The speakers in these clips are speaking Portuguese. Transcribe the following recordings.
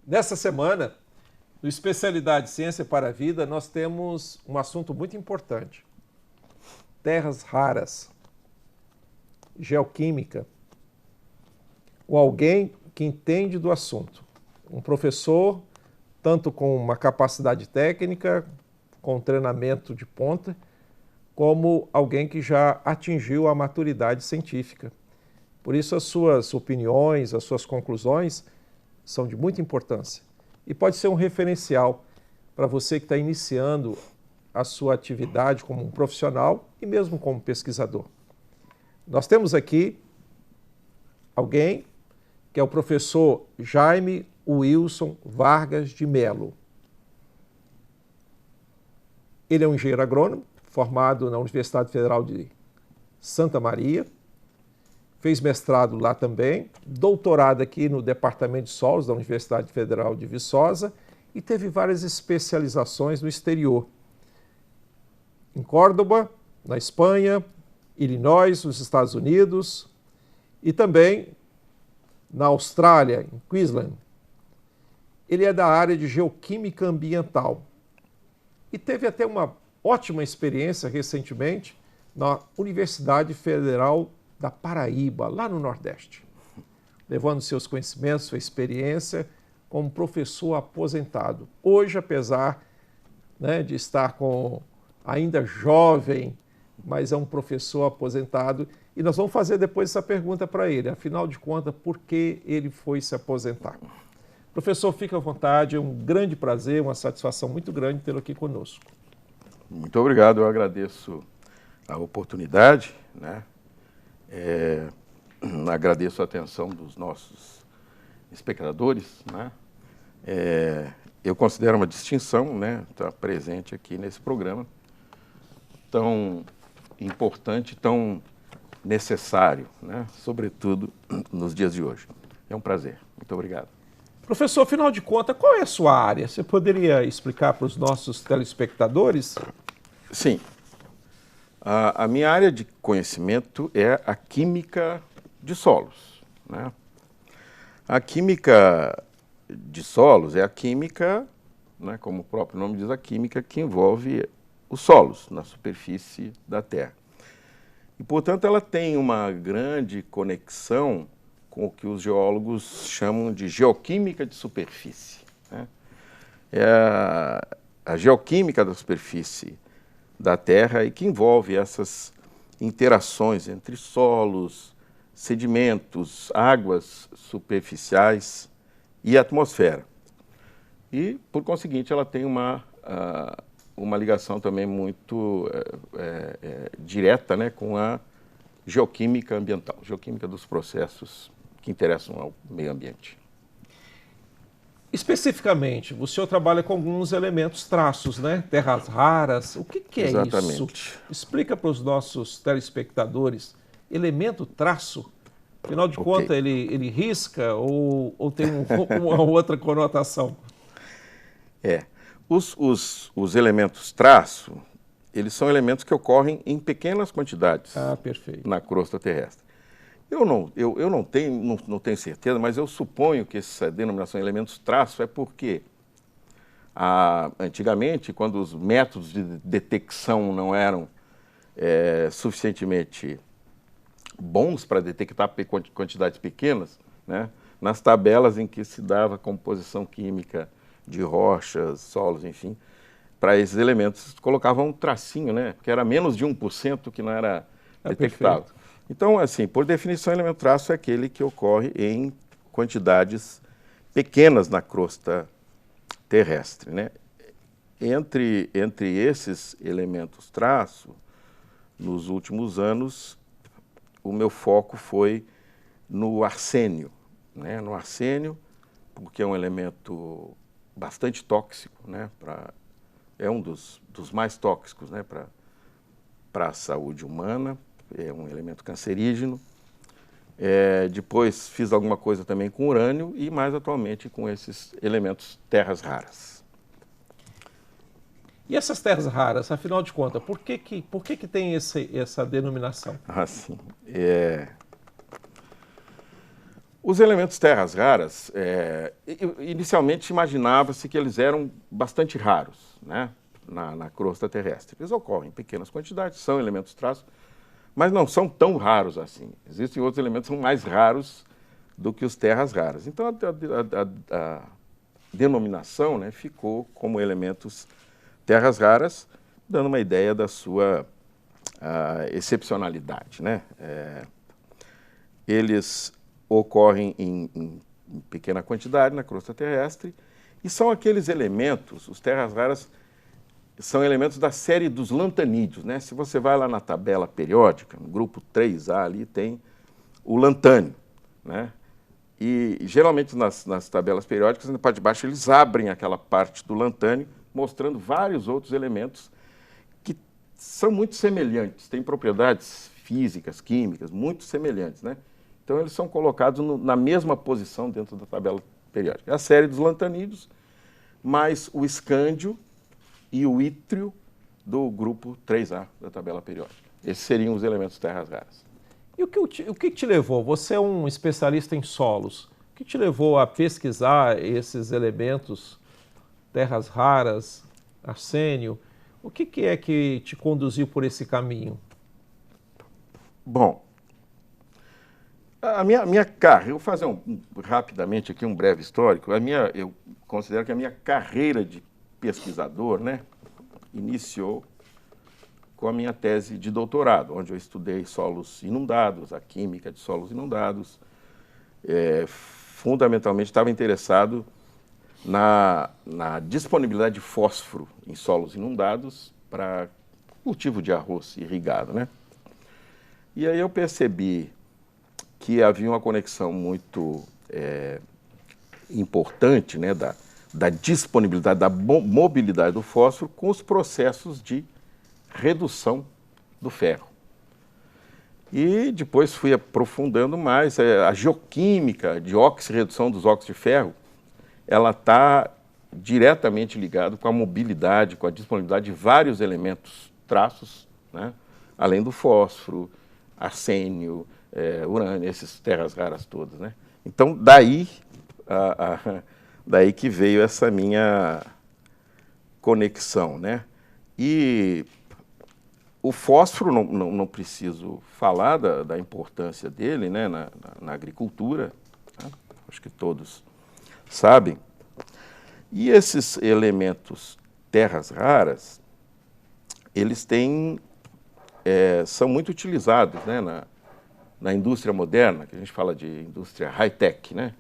Nessa semana, no Especialidade Ciência para a Vida, nós temos um assunto muito importante. Terras raras, geoquímica, com alguém que entende do assunto. Um professor, tanto com uma capacidade técnica, com treinamento de ponta, como alguém que já atingiu a maturidade científica. Por isso, as suas opiniões, as suas conclusões são de muita importância e pode ser um referencial para você que está iniciando a sua atividade como um profissional e mesmo como pesquisador. Nós temos aqui alguém que é o professor Jaime Wilson Vargas de Mello. Ele é um engenheiro agrônomo, formado na Universidade Federal de Santa Maria, fez mestrado lá também, doutorado aqui no Departamento de Solos da Universidade Federal de Viçosa e teve várias especializações no exterior. Em Córdoba, na Espanha, Illinois, nos Estados Unidos e também na Austrália, em Queensland. Ele é da área de geoquímica ambiental e teve até uma ótima experiência recentemente na Universidade Federal da Paraíba, lá no Nordeste, levando seus conhecimentos, sua experiência como professor aposentado. Hoje, apesar de estar ainda jovem, mas é um professor aposentado, e nós vamos fazer depois essa pergunta para ele, afinal de contas, por que ele foi se aposentar? Professor, fique à vontade, é um grande prazer, uma satisfação muito grande tê-lo aqui conosco. Muito obrigado, eu agradeço a oportunidade, agradeço a atenção dos nossos espectadores, eu considero uma distinção, estar presente aqui nesse programa tão importante, tão necessário, sobretudo nos dias de hoje. É um prazer. Muito obrigado. Professor, afinal de contas, qual é a sua área? Você poderia explicar para os nossos telespectadores? Sim. A minha área de conhecimento é a química de solos. A química de solos é a química, como o próprio nome diz, a química que envolve os solos na superfície da Terra. E, portanto, ela tem uma grande conexão com o que os geólogos chamam de geoquímica de superfície. É a geoquímica da superfície da Terra e que envolve essas interações entre solos, sedimentos, águas superficiais e atmosfera. E, por conseguinte, ela tem uma ligação também muito direta com a geoquímica ambiental, geoquímica dos processos que interessam ao meio ambiente. Especificamente, o senhor trabalha com alguns elementos traços, terras raras. O que é Exatamente. isso? Explica para os nossos telespectadores. Elemento traço? Afinal de contas, ele risca ou tem uma outra conotação? Os elementos traço, eles são elementos que ocorrem em pequenas quantidades na crosta terrestre. Eu não tenho certeza, mas eu suponho que essa denominação elementos traço é porque, antigamente, quando os métodos de detecção não eram suficientemente bons para detectar quantidades pequenas, nas tabelas em que se dava a composição química de rochas, solos, enfim, para esses elementos colocavam um tracinho, porque era menos de 1% que não era detectável. Perfeito. Então, assim, por definição, elemento traço é aquele que ocorre em quantidades pequenas na crosta terrestre. Entre esses elementos traço, nos últimos anos, o meu foco foi no arsênio. No arsênio, porque é um elemento bastante tóxico, é um dos mais tóxicos para a saúde humana. É um elemento cancerígeno. Depois fiz alguma coisa também com urânio e mais atualmente com esses elementos terras raras. E essas terras raras, afinal de contas, por que tem essa denominação? Sim. Os elementos terras raras, inicialmente imaginava-se que eles eram bastante raros, né, na crosta terrestre. Eles ocorrem em pequenas quantidades, são elementos traços, mas não são tão raros assim. Existem outros elementos que são mais raros do que os terras raras. Então, a denominação, né, ficou como elementos terras raras, dando uma ideia da sua excepcionalidade, né? Eles ocorrem em pequena quantidade na crosta terrestre e são aqueles elementos, os terras raras, são elementos da série dos lantanídeos, né? Se você vai lá na tabela periódica, no grupo 3A ali tem o lantânio, né? E geralmente nas tabelas periódicas, na parte de baixo, eles abrem aquela parte do lantânio, mostrando vários outros elementos que são muito semelhantes, têm propriedades físicas, químicas, muito semelhantes, né? Então eles são colocados na mesma posição dentro da tabela periódica. É a série dos lantanídeos, mais o escândio e o ítrio do grupo 3A da tabela periódica. Esses seriam os elementos terras raras. E o que te levou? Você é um especialista em solos. O que te levou a pesquisar esses elementos, terras raras, arsênio? O que é que te conduziu por esse caminho? Bom, a minha carreira, eu vou fazer rapidamente aqui um breve histórico. Eu considero que a minha carreira de pesquisador, né, iniciou com a minha tese de doutorado, onde eu estudei solos inundados, a química de solos inundados. Fundamentalmente estava interessado na disponibilidade de fósforo em solos inundados para cultivo de arroz irrigado, né? E aí eu percebi que havia uma conexão muito importante, né, da disponibilidade, da mobilidade do fósforo com os processos de redução do ferro. E depois fui aprofundando mais. A geoquímica de redução dos óxidos de ferro, ela está diretamente ligada com a mobilidade, com a disponibilidade de vários elementos traços, né, além do fósforo, arsênio, urânio, essas terras raras todas, né? Então, daí que veio essa minha conexão, né? E o fósforo, não preciso falar da importância dele, né, na agricultura, né? Acho que todos sabem. E esses elementos terras raras, eles são muito utilizados, né, na indústria moderna, que a gente fala de indústria high-tech, né?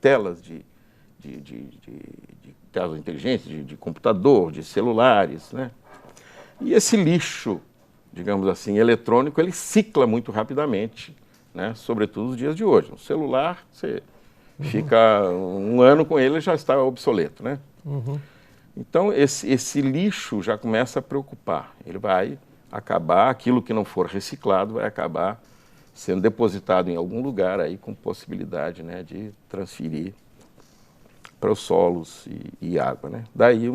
Telas de telas inteligentes, de computador, de celulares, né? E esse lixo, digamos assim, eletrônico, ele cicla muito rapidamente, né? Sobretudo nos dias de hoje. O celular, você fica um ano com ele e já está obsoleto, né? Então, esse lixo já começa a preocupar. Ele vai acabar, aquilo que não for reciclado vai acabar sendo depositado em algum lugar aí com possibilidade, né, de transferir para os solos e água, né? Daí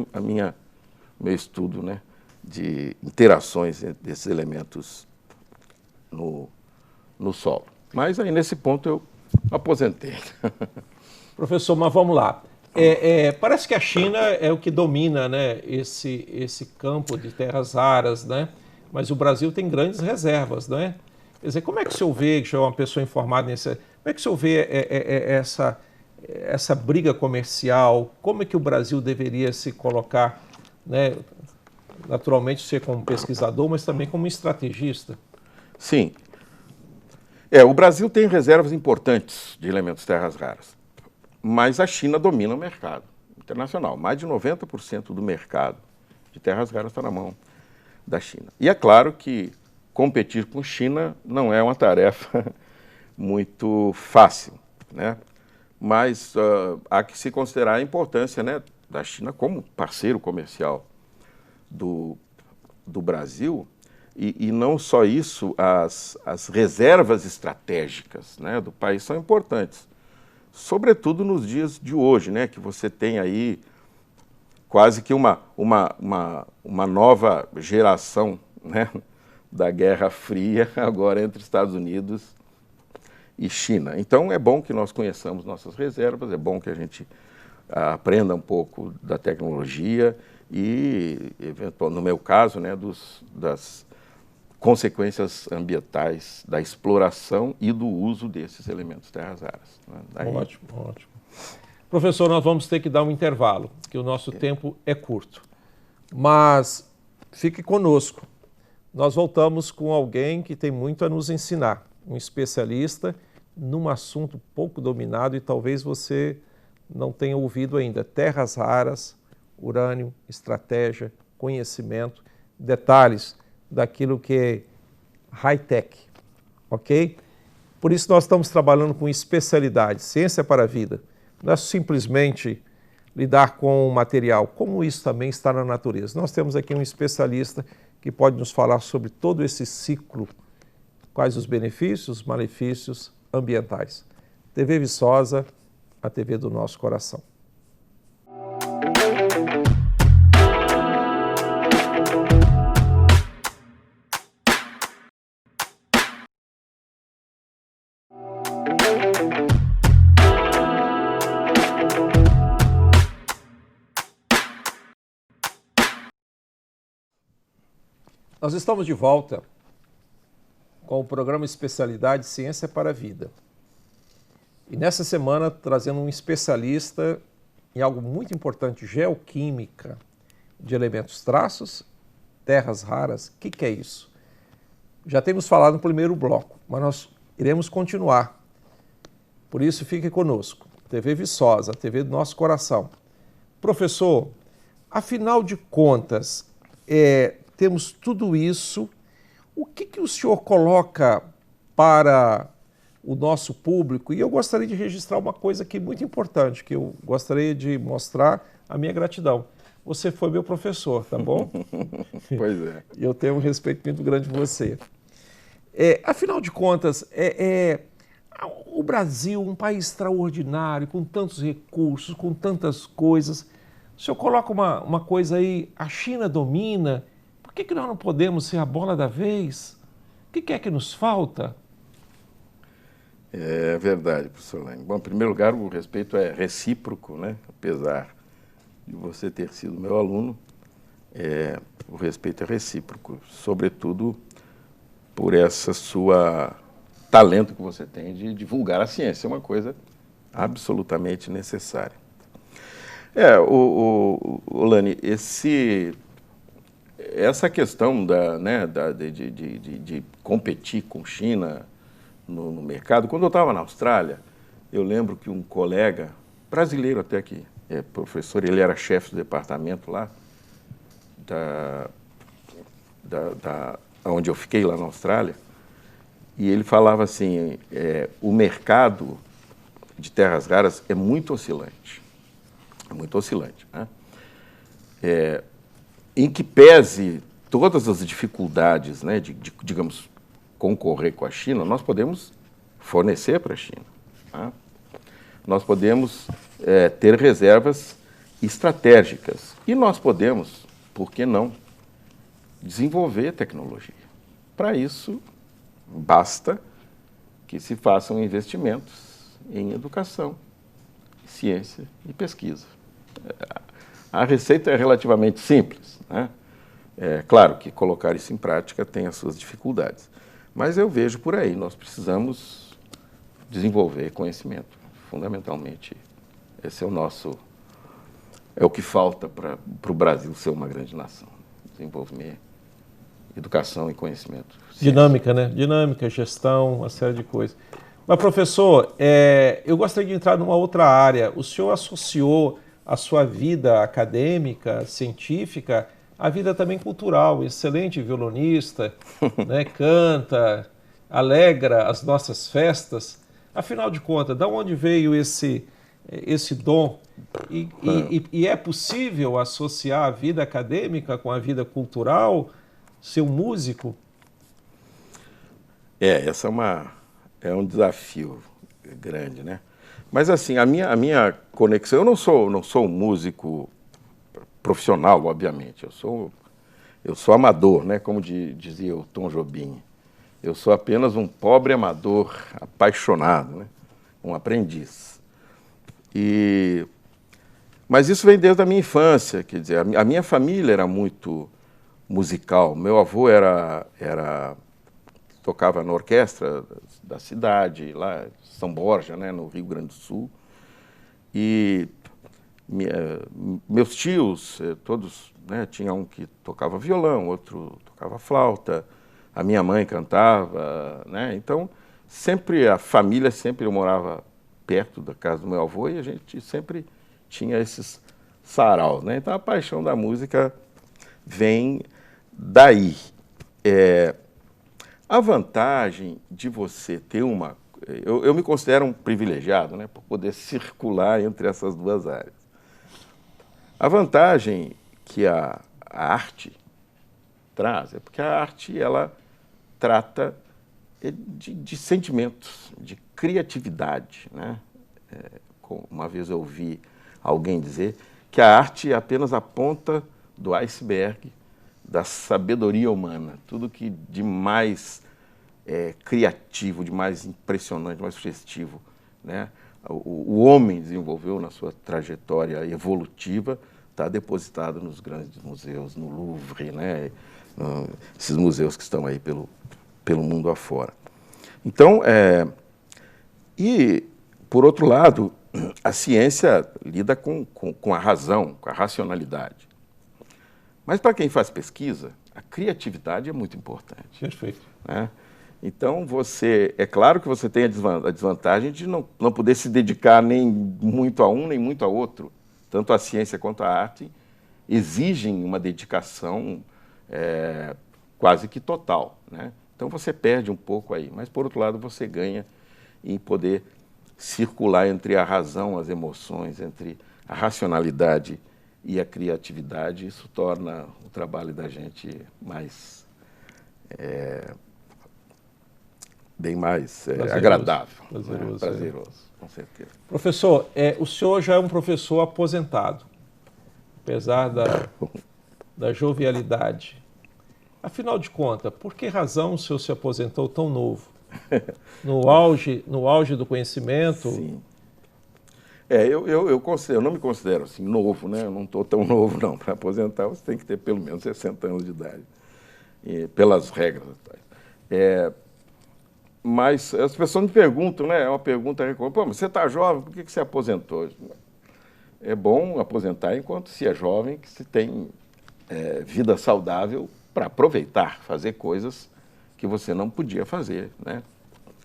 meu estudo, né, de interações desses elementos no solo. Mas aí nesse ponto eu aposentei. Professor, mas vamos lá. Parece que a China é o que domina, né, esse campo de terras raras, né? Mas o Brasil tem grandes reservas, né? Quer dizer, como é que o senhor vê, que o senhor é uma pessoa informada como é que o senhor vê essa briga comercial? Como é que o Brasil deveria se colocar, né? Naturalmente, você como pesquisador, mas também como estrategista. Sim. O Brasil tem reservas importantes de elementos terras raras, mas a China domina o mercado internacional. Mais de 90% do mercado de terras raras está na mão da China. E é claro que competir com a China não é uma tarefa muito fácil, né? Mas há que se considerar a importância, né, da China como parceiro comercial do Brasil, e não só isso, as reservas estratégicas, né, do país são importantes, sobretudo nos dias de hoje, né, que você tem aí quase que uma nova geração, né, da Guerra Fria, agora entre Estados Unidos e China. Então é bom que nós conheçamos nossas reservas, é bom que a gente aprenda um pouco da tecnologia e, no meu caso, né, das consequências ambientais da exploração e do uso desses elementos terras raras. Né? Daí... Ótimo, ótimo. Professor, nós vamos ter que dar um intervalo, porque o nosso tempo é curto. Mas fique conosco. Nós voltamos com alguém que tem muito a nos ensinar, um especialista num assunto pouco dominado e talvez você não tenha ouvido ainda. Terras raras, urânio, estratégia, conhecimento, detalhes daquilo que é high-tech, ok? Por isso nós estamos trabalhando com especialidade, ciência para a vida. Não é simplesmente lidar com o material, como isso também está na natureza. Nós temos aqui um especialista que pode nos falar sobre todo esse ciclo, quais os benefícios, os malefícios ambientais. TV Viçosa, a TV do nosso coração. Nós estamos de volta com o programa Especialidade Ciência para a Vida. E nessa semana trazendo um especialista em algo muito importante, geoquímica de elementos traços, terras raras. O que é isso? Já temos falado no primeiro bloco, mas nós iremos continuar. Por isso fique conosco. TV Viçosa, a TV do nosso coração. Professor, afinal de contas, temos tudo isso. O que o senhor coloca para o nosso público? E eu gostaria de registrar uma coisa aqui muito importante, que eu gostaria de mostrar a minha gratidão. Você foi meu professor, tá bom? Pois é. E eu tenho um respeito muito grande por você. Afinal de contas, o Brasil, um país extraordinário, com tantos recursos, com tantas coisas. O senhor coloca uma coisa aí, a China domina. Por que nós não podemos ser a bola da vez? O que é que nos falta? É verdade, professor Lane. Bom, em primeiro lugar, o respeito é recíproco, né? Apesar de você ter sido meu aluno, o respeito é recíproco, sobretudo por essa sua talento que você tem de divulgar a ciência, é uma coisa absolutamente necessária. Lane, essa questão de competir com China no mercado, quando eu estava na Austrália, eu lembro que um colega, brasileiro até que é professor, ele era chefe do departamento lá, onde eu fiquei lá na Austrália, e ele falava assim, o mercado de terras raras é muito oscilante. É muito oscilante, né? Em que pese todas as dificuldades, né, digamos, concorrer com a China, nós podemos fornecer para a China. Tá? Nós podemos ter reservas estratégicas e nós podemos, por que não, desenvolver tecnologia. Para isso, basta que se façam investimentos em educação, ciência e pesquisa. A receita é relativamente simples, né? Claro que colocar isso em prática tem as suas dificuldades, mas eu vejo por aí, nós precisamos desenvolver conhecimento, fundamentalmente. Esse é o que falta para o Brasil ser uma grande nação, desenvolver educação e conhecimento. Dinâmica, né? Dinâmica, gestão, uma série de coisas. Mas, professor, eu gostaria de entrar numa outra área. O senhor associou a sua vida acadêmica, científica, a vida também cultural, excelente violonista, né? Canta, alegra as nossas festas. Afinal de contas, de onde veio esse dom? E é possível associar a vida acadêmica com a vida cultural? Ser um músico? Essa é um desafio grande, né? Mas assim, a minha conexão, eu não sou um músico profissional, obviamente. Eu sou amador, né? Como dizia o Tom Jobim. Eu sou apenas um pobre amador apaixonado, né? Um aprendiz. Mas isso vem desde a minha infância, quer dizer, a minha família era muito musical. Meu avô tocava na orquestra da cidade, lá em São Borja, né, no Rio Grande do Sul. E meus tios, todos, né, tinha um que tocava violão, outro tocava flauta, a minha mãe cantava, né? Então, a família eu morava perto da casa do meu avô e a gente sempre tinha esses saraus, né? Então, a paixão da música vem daí. A vantagem de você ter eu me considero um privilegiado, né, por poder circular entre essas duas áreas. A vantagem que a arte traz é porque a arte, ela trata de sentimentos, de criatividade, né? Uma vez eu ouvi alguém dizer que a arte é apenas a ponta do iceberg da sabedoria humana. Tudo que de mais criativo, de mais impressionante, de mais sugestivo, né, o homem desenvolveu na sua trajetória evolutiva, está depositado nos grandes museus, no Louvre, né, esses museus que estão aí pelo mundo afora. Então, e, por outro lado, a ciência lida com a razão, com a racionalidade. Mas, para quem faz pesquisa, a criatividade é muito importante. Perfeito. Né? Então, é claro que você tem a desvantagem de não poder se dedicar nem muito a um, nem muito a outro. Tanto a ciência quanto a arte exigem uma dedicação quase que total, né? Então, você perde um pouco aí. Mas, por outro lado, você ganha em poder circular entre a razão, as emoções, entre a racionalidade e a criatividade. Isso torna o trabalho da gente bem mais agradável, prazeroso, com certeza. Professor, o senhor já é um professor aposentado, apesar da jovialidade. Afinal de contas, por que razão o senhor se aposentou tão novo? No auge do conhecimento? Sim. Eu não me considero assim novo, né? Eu não estou tão novo, não. Para aposentar, você tem que ter pelo menos 60 anos de idade, pelas regras. Mas as pessoas me perguntam, né? É uma pergunta recorrente: pô, mas você está jovem, por que você aposentou? É bom aposentar enquanto se é jovem, que se tem vida saudável para aproveitar, fazer coisas que você não podia fazer, né,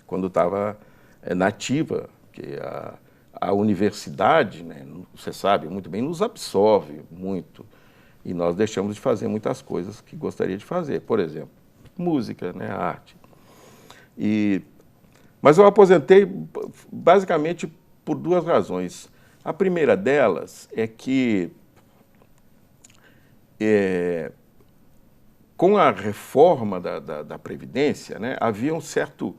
quando estava nativa, que a universidade, né, você sabe muito bem, nos absorve muito e nós deixamos de fazer muitas coisas que gostaria de fazer, por exemplo, música, né, arte. Mas eu aposentei basicamente por duas razões. A primeira delas é que com a reforma da Previdência, né, havia um certo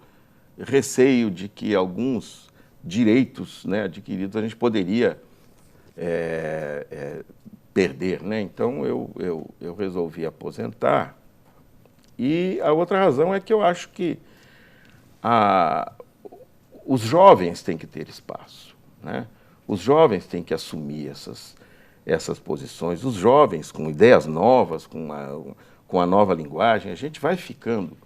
receio de que alguns direitos, né, adquiridos a gente poderia perder, né? Então, eu resolvi aposentar. E a outra razão é que eu acho que os jovens têm que ter espaço, né? Os jovens têm que assumir essas posições. Os jovens com ideias novas, com a nova linguagem, a gente vai ficando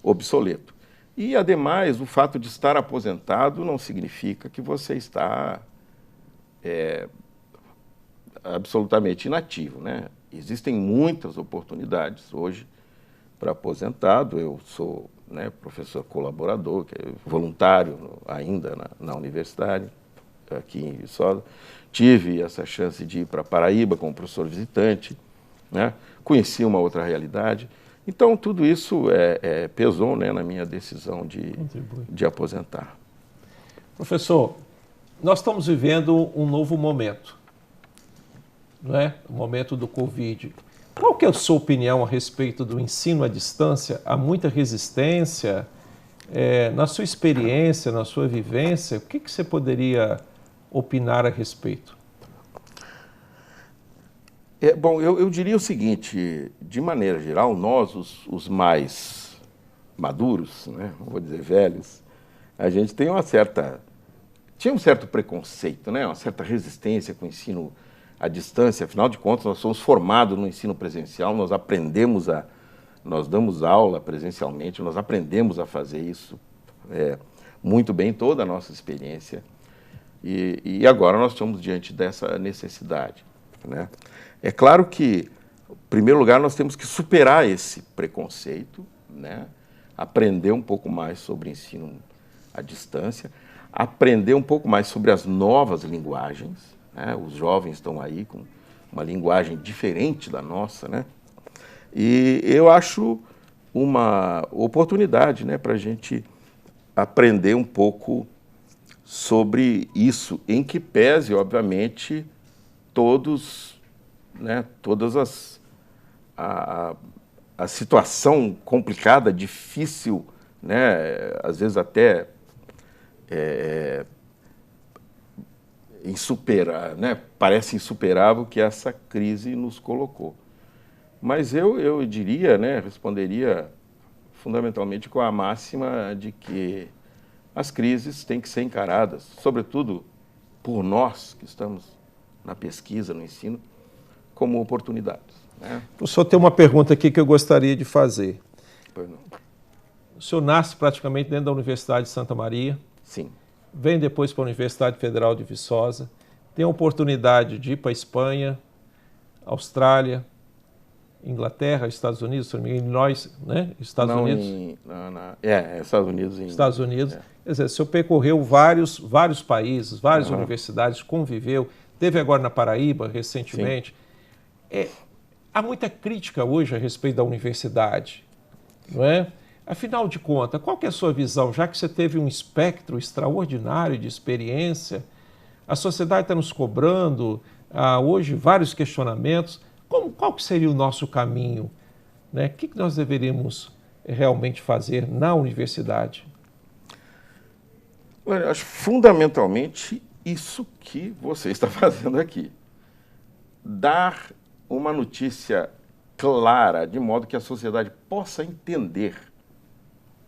obsoleto. E, ademais, o fato de estar aposentado não significa que você está absolutamente inativo, né? Existem muitas oportunidades hoje para aposentado. Eu sou, né, professor colaborador, voluntário ainda na universidade, aqui em Viçosa. Tive essa chance de ir para Paraíba como professor visitante, né? Conheci uma outra realidade. Então, tudo isso pesou, né, na minha decisão de aposentar. Professor, nós estamos vivendo um novo momento, não é? O momento do Covid. Qual que é a sua opinião a respeito do ensino à distância? Há muita resistência? Na sua experiência, na sua vivência, o que você poderia opinar a respeito? Bom, eu diria o seguinte, de maneira geral, nós, os mais maduros, né, não vou dizer velhos, a gente tem tinha um certo preconceito, né, uma certa resistência com o ensino à distância. Afinal de contas, nós somos formados no ensino presencial, nós damos aula presencialmente, nós aprendemos a fazer isso muito bem, toda a nossa experiência. E agora nós estamos diante dessa necessidade, né? É claro que, em primeiro lugar, nós temos que superar esse preconceito, né? Aprender um pouco mais sobre ensino à distância, aprender um pouco mais sobre as novas linguagens, né? Os jovens estão aí com uma linguagem diferente da nossa, né? E eu acho uma oportunidade, né, para a gente aprender um pouco sobre isso, em que pese, obviamente, todas a situação complicada, difícil, né, às vezes até né, parece insuperável que essa crise nos colocou. Mas eu diria, né, responderia fundamentalmente com a máxima de que as crises têm que ser encaradas, sobretudo por nós que estamos na pesquisa, no ensino, como oportunidades, né? Professor, tem uma pergunta aqui que eu gostaria de fazer. Pois não. O senhor nasce praticamente dentro da Universidade de Santa Maria. Sim. Vem depois para a Universidade Federal de Viçosa. Tem a oportunidade de ir para a Espanha, Austrália, Inglaterra, Estados Unidos, Illinois, né? Estados Unidos. Estados Unidos. Estados Unidos. Quer dizer, o senhor percorreu vários países, várias universidades, conviveu, teve agora na Paraíba recentemente. Há muita crítica hoje a respeito da universidade, não é? Afinal de contas, qual que é a sua visão? Já que você teve um espectro extraordinário de experiência, a sociedade está nos cobrando hoje vários questionamentos. Qual que seria o nosso caminho, né? O que nós deveríamos realmente fazer na universidade? Eu acho fundamentalmente isso que você está fazendo aqui. Dar uma notícia clara, de modo que a sociedade possa entender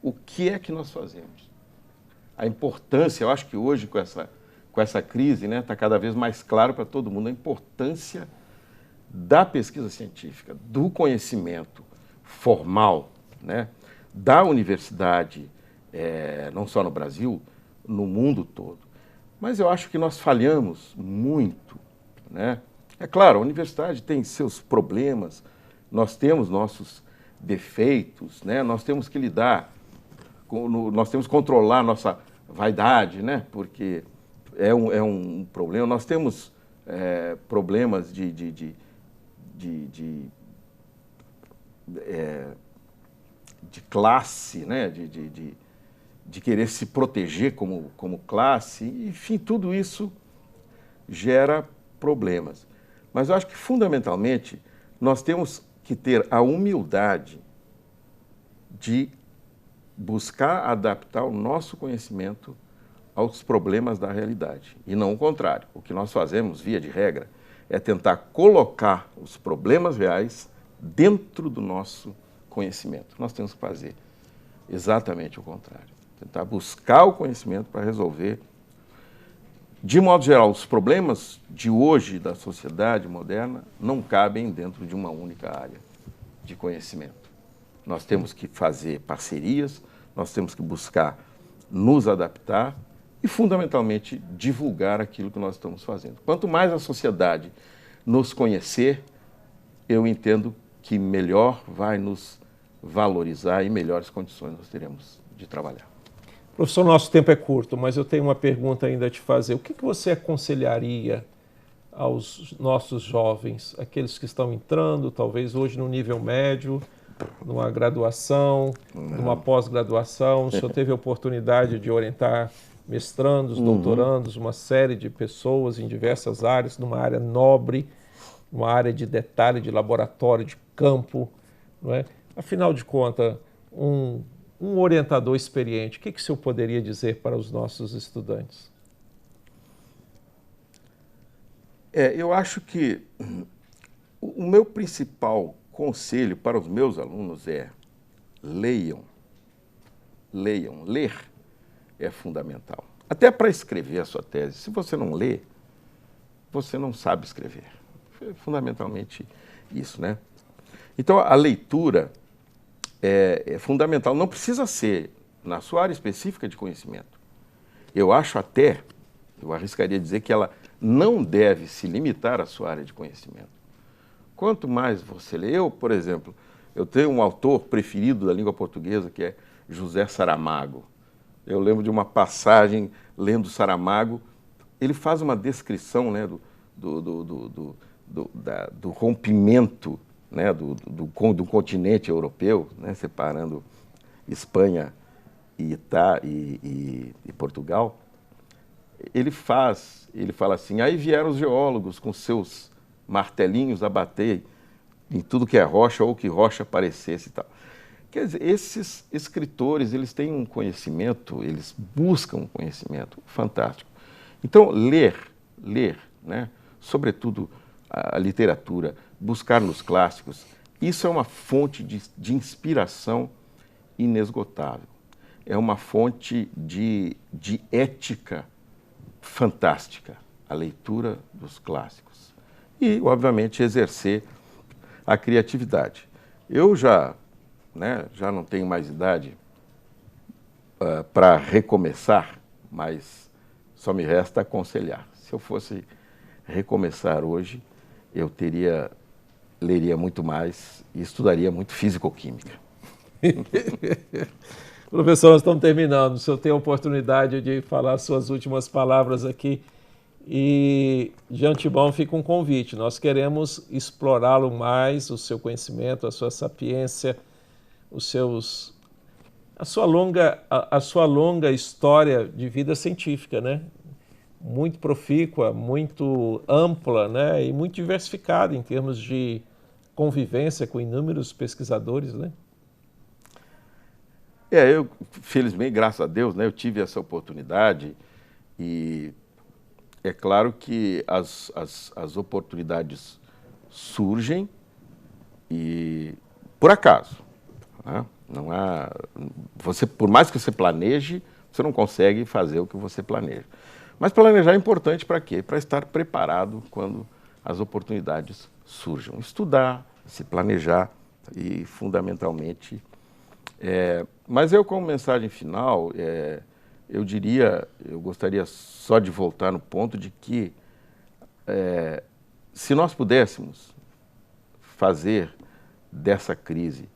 o que é que nós fazemos. A importância, eu acho que hoje com essa crise, né, está cada vez mais claro para todo mundo a importância da pesquisa científica, do conhecimento formal, né, da universidade, não só no Brasil, no mundo todo. Mas eu acho que nós falhamos muito, né? É claro, a universidade tem seus problemas, nós temos nossos defeitos, né? Nós temos que lidar, nós temos que controlar nossa vaidade, né? Porque é um problema. Nós temos problemas de classe, né? De querer se proteger como classe, enfim, tudo isso gera problemas. Mas eu acho que, fundamentalmente, nós temos que ter a humildade de buscar adaptar o nosso conhecimento aos problemas da realidade, e não o contrário. O que nós fazemos, via de regra, é tentar colocar os problemas reais dentro do nosso conhecimento. Nós temos que fazer exatamente o contrário. Tentar buscar o conhecimento para resolver, de modo geral, os problemas de hoje da sociedade moderna não cabem dentro de uma única área de conhecimento. Nós temos que fazer parcerias, nós temos que buscar nos adaptar e, fundamentalmente, divulgar aquilo que nós estamos fazendo. Quanto mais a sociedade nos conhecer, eu entendo que melhor vai nos valorizar e melhores condições nós teremos de trabalhar. Professor, nosso tempo é curto, mas eu tenho uma pergunta ainda a te fazer. O que você aconselharia aos nossos jovens, aqueles que estão entrando, talvez hoje no nível médio, numa graduação, numa pós-graduação? O senhor teve a oportunidade de orientar mestrandos, doutorandos, uma série de pessoas em diversas áreas, numa área nobre, uma área de detalhe, de laboratório, de campo, não é? Afinal de contas, um orientador experiente, o que o senhor poderia dizer para os nossos O meu principal conselho para os meus alunos é leiam. Leiam. Ler é fundamental. Até para escrever a sua tese. Se você não lê, você não sabe escrever. É fundamentalmente isso, né? Então, a leitura é fundamental. Não precisa ser na sua área específica de conhecimento. Eu arriscaria dizer que ela não deve se limitar à sua área de conhecimento. Quanto mais você lê, por exemplo, eu tenho um autor preferido da língua portuguesa que é José Saramago. Eu lembro de uma passagem lendo Saramago, ele faz uma descrição, né, do rompimento, né, do continente europeu, né, separando Espanha e Portugal. Ele fala assim, aí vieram os geólogos com seus martelinhos a bater em tudo que é rocha ou que rocha aparecesse e tal. Quer dizer, esses escritores, eles têm um conhecimento, eles buscam um conhecimento fantástico. Então, ler, né, sobretudo a literatura, buscar nos clássicos, isso é uma fonte de inspiração inesgotável. É uma fonte de ética fantástica, a leitura dos clássicos. E, obviamente, exercer a criatividade. Eu já não tenho mais idade para recomeçar, mas só me resta aconselhar. Se eu fosse recomeçar hoje, eu leria muito mais e estudaria muito físico-química. Professor, nós estamos terminando. O senhor tem a oportunidade de falar suas últimas palavras aqui. E, de antemão, fica um convite. Nós queremos explorá-lo mais, o seu conhecimento, a sua sapiência, a sua longa história de vida científica, né? Muito profícua, muito ampla, né? E muito diversificada em termos de convivência com inúmeros pesquisadores, né? Eu, felizmente, graças a Deus, né, eu tive essa oportunidade e é claro que as oportunidades surgem e por acaso. Né? Não há, por mais que você planeje, você não consegue fazer o que você planeja. Mas planejar é importante para quê? Para estar preparado quando as oportunidades surjam. Estudar, se planejar e, fundamentalmente... mas eu, como mensagem final, eu gostaria só de voltar no ponto de que se nós pudéssemos fazer dessa crise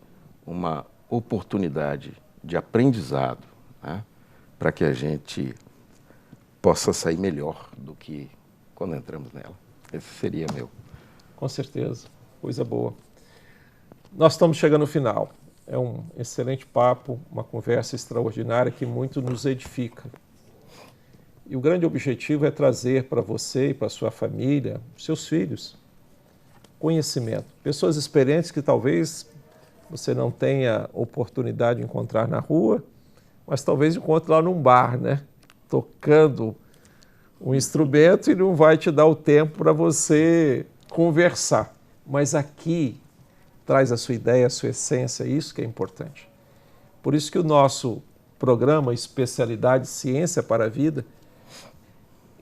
uma oportunidade de aprendizado, né, para que a gente possa sair melhor do que quando entramos nela. Esse seria meu. Com certeza, coisa boa. Nós estamos chegando ao final. É um excelente papo, uma conversa extraordinária que muito nos edifica. E o grande objetivo é trazer para você e para a sua família, seus filhos, conhecimento. Pessoas experientes que talvez você não tenha oportunidade de encontrar na rua, mas talvez encontre lá num bar, né? Tocando um instrumento e não vai te dar o tempo para você conversar. Mas aqui traz a sua ideia, a sua essência, isso que é importante. Por isso que o nosso programa Especialidade Ciência para a Vida,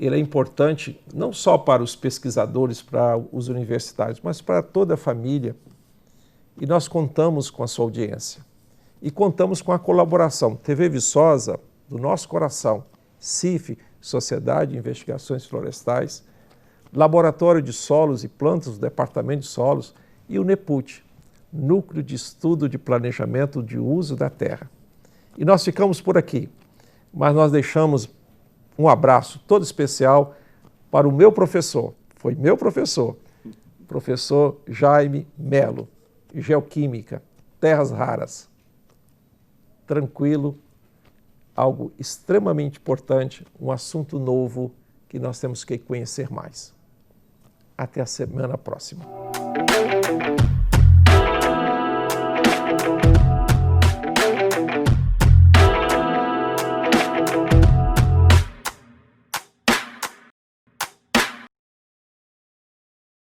ele é importante não só para os pesquisadores, para os universitários, mas para toda a família. E nós contamos com a sua audiência. E contamos com a colaboração TV Viçosa, do nosso coração, CIF, Sociedade de Investigações Florestais, Laboratório de Solos e Plantas do Departamento de Solos e o NEPUT, Núcleo de Estudo de Planejamento de Uso da Terra. E nós ficamos por aqui, mas nós deixamos um abraço todo especial para o meu professor, foi meu professor Jaime Melo, Geoquímica, Terras Raras. Tranquilo, algo extremamente importante, um assunto novo que nós temos que conhecer mais. Até a semana próxima.